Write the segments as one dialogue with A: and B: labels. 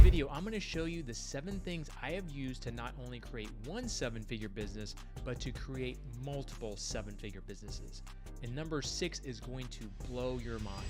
A: video, I'm going to show you the 7 things I have used to not only create one 7-figure business, but to create multiple 7-figure businesses. And number 6 is going to blow your mind.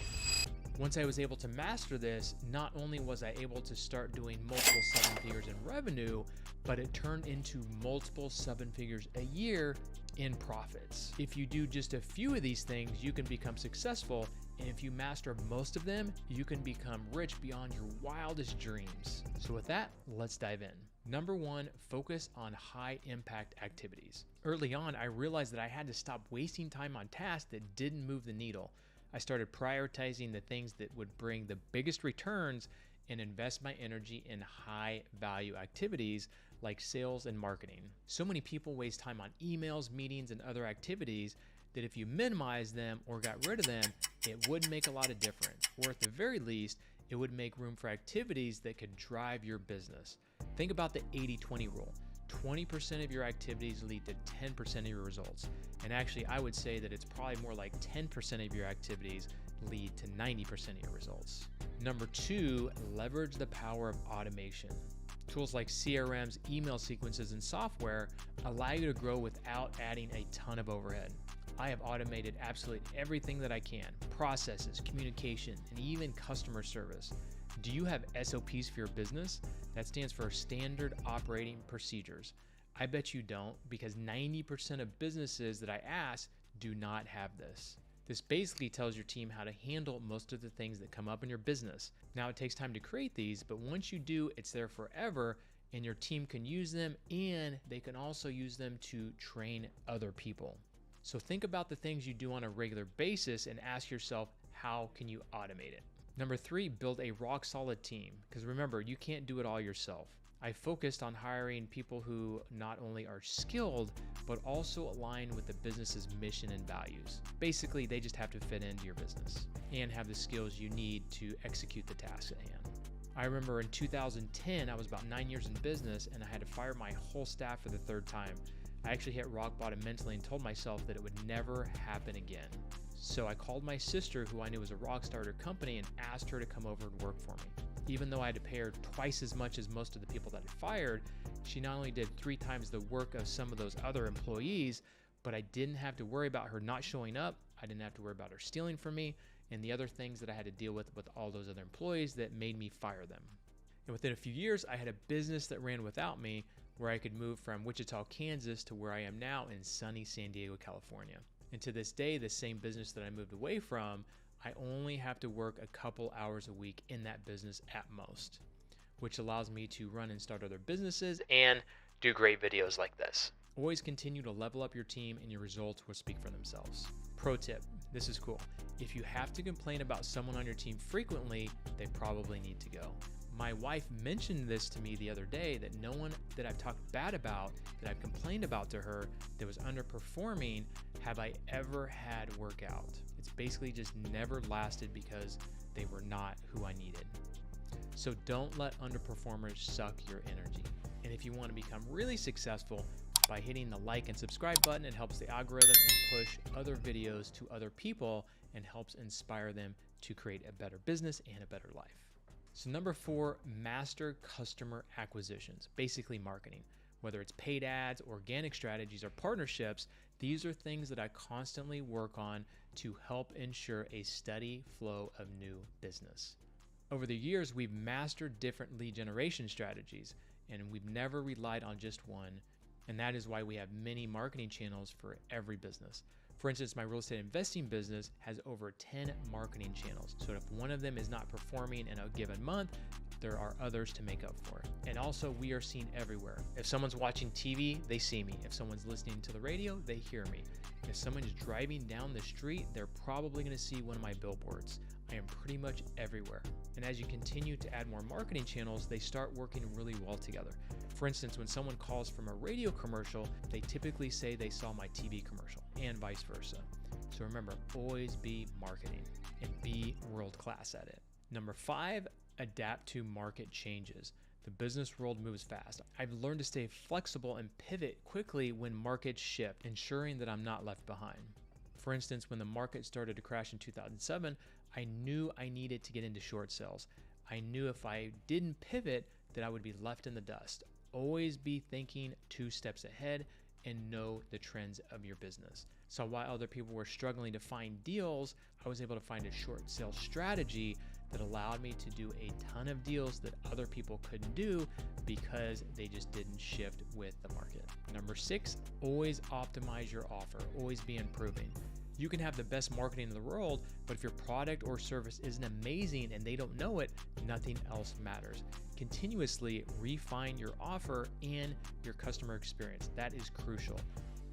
A: Once I was able to master this, not only was I able to start doing multiple 7 figures in revenue, but it turned into multiple 7 figures a year in profits. If you do just a few of these things, you can become successful. And if you master most of them, you can become rich beyond your wildest dreams. So with that, let's dive in. Number 1, focus on high impact activities. Early on, I realized that I had to stop wasting time on tasks that didn't move the needle. I started prioritizing the things that would bring the biggest returns and invest my energy in high value activities like sales and marketing. So many people waste time on emails, meetings, and other activities that if you minimize them or got rid of them, it wouldn't make a lot of difference. Or at the very least, it would make room for activities that could drive your business. Think about the 80-20 rule. 20% of your activities lead to 10% of your results. And actually, I would say that it's probably more like 10% of your activities lead to 90% of your results. Number 2, leverage the power of automation. Tools like CRMs, email sequences, and software allow you to grow without adding a ton of overhead. I have automated absolutely everything that I can: processes, communication, and even customer service. Do you have SOPs for your business? That stands for Standard Operating Procedures. I bet you don't, because 90% of businesses that I ask do not have this. This basically tells your team how to handle most of the things that come up in your business. Now, it takes time to create these, but once you do, it's there forever, and your team can use them, and they can also use them to train other people. So think about the things you do on a regular basis and ask yourself, how can you automate it? Number 3, build a rock solid team. Because remember, you can't do it all yourself. I focused on hiring people who not only are skilled, but also align with the business's mission and values. Basically, they just have to fit into your business and have the skills you need to execute the task at hand. I remember in 2010, I was about 9 years in business and I had to fire my whole staff for the 3rd time. I actually hit rock bottom mentally and told myself that it would never happen again. So I called my sister, who I knew was a rock star at her company, and asked her to come over and work for me. Even though I had to pay her twice as much as most of the people that I fired, she not only did 3 times the work of some of those other employees, but I didn't have to worry about her not showing up. I didn't have to worry about her stealing from me and the other things that I had to deal with all those other employees that made me fire them. And within a few years, I had a business that ran without me, where I could move from Wichita, Kansas to where I am now in sunny San Diego, California. And to this day, the same business that I moved away from, I only have to work a couple hours a week in that business at most, which allows me to run and start other businesses and do great videos like this. Always continue to level up your team and your results will speak for themselves. Pro tip, this is cool. If you have to complain about someone on your team frequently, they probably need to go. My wife mentioned this to me the other day, that no one that I've talked bad about, that I've complained about to her, that was underperforming, have I ever had work out. It's basically just never lasted because they were not who I needed. So don't let underperformers suck your energy. And if you want to become really successful, by hitting the like and subscribe button, it helps the algorithm and push other videos to other people and helps inspire them to create a better business and a better life. So number 4, master customer acquisitions, basically marketing. Whether it's paid ads, organic strategies, or partnerships, these are things that I constantly work on to help ensure a steady flow of new business. Over the years, we've mastered different lead generation strategies, and we've never relied on just one. And that is why we have many marketing channels for every business. For instance, my real estate investing business has over 10 marketing channels. So if one of them is not performing in a given month, there are others to make up for it. And also, we are seen everywhere. If someone's watching TV, they see me. If someone's listening to the radio, they hear me. If someone is driving down the street, they're probably going to see one of my billboards. I am pretty much everywhere. And as you continue to add more marketing channels, they start working really well together. For instance, when someone calls from a radio commercial, they typically say they saw my TV commercial, and vice versa. So remember, always be marketing and be world class at it. Number 5, adapt to market changes. The business world moves fast. I've learned to stay flexible and pivot quickly when markets shift, ensuring that I'm not left behind. For instance, when the market started to crash in 2007, I knew I needed to get into short sales. I knew if I didn't pivot that I would be left in the dust. Always be thinking 2 steps ahead and know the trends of your business. So while other people were struggling to find deals, I was able to find a short sale strategy that allowed me to do a ton of deals that other people couldn't do because they just didn't shift with the market. Number 6, always optimize your offer. Always be improving. You can have the best marketing in the world, but if your product or service isn't amazing and they don't know it, nothing else matters. Continuously refine your offer and your customer experience. That is crucial.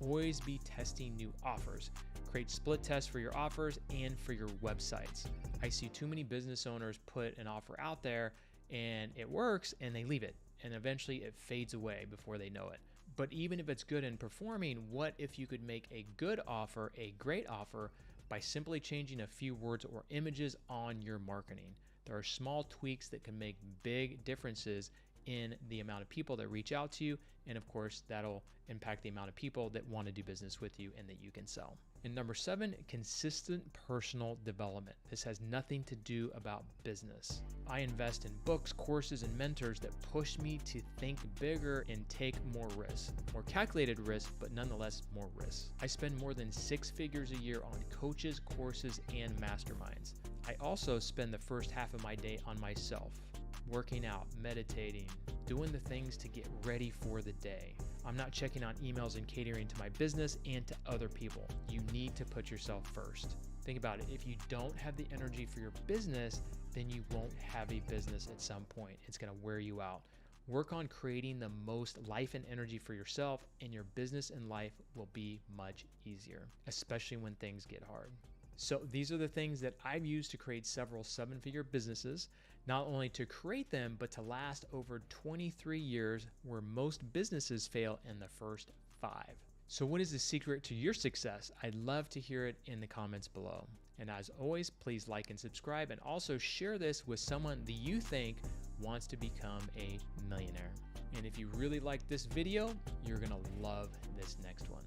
A: Always be testing new offers. Create split tests for your offers and for your websites. I see too many business owners put an offer out there and it works and they leave it, and eventually it fades away before they know it. But even if it's good and performing, what if you could make a good offer a great offer by simply changing a few words or images on your marketing? There are small tweaks that can make big differences in the amount of people that reach out to you. And of course, that'll impact the amount of people that want to do business with you and that you can sell. And number 7, consistent personal development. This has nothing to do about business. I invest in books, courses, and mentors that push me to think bigger and take more risks. More calculated risks, but nonetheless more risks. I spend more than 6 figures a year on coaches, courses, and masterminds. I also spend the first half of my day on myself, working out, meditating, doing the things to get ready for the day. I'm not checking on emails and catering to my business and to other people. You need to put yourself first. Think about it. If you don't have the energy for your business, then you won't have a business at some point. It's going to wear you out. Work on creating the most life and energy for yourself, and your business and life will be much easier, especially when things get hard. So these are the things that I've used to create several 7-figure businesses, not only to create them, but to last over 23 years, where most businesses fail in the first 5. So what is the secret to your success? I'd love to hear it in the comments below. And as always, please like and subscribe, and also share this with someone that you think wants to become a millionaire. And if you really like this video, you're gonna love this next one.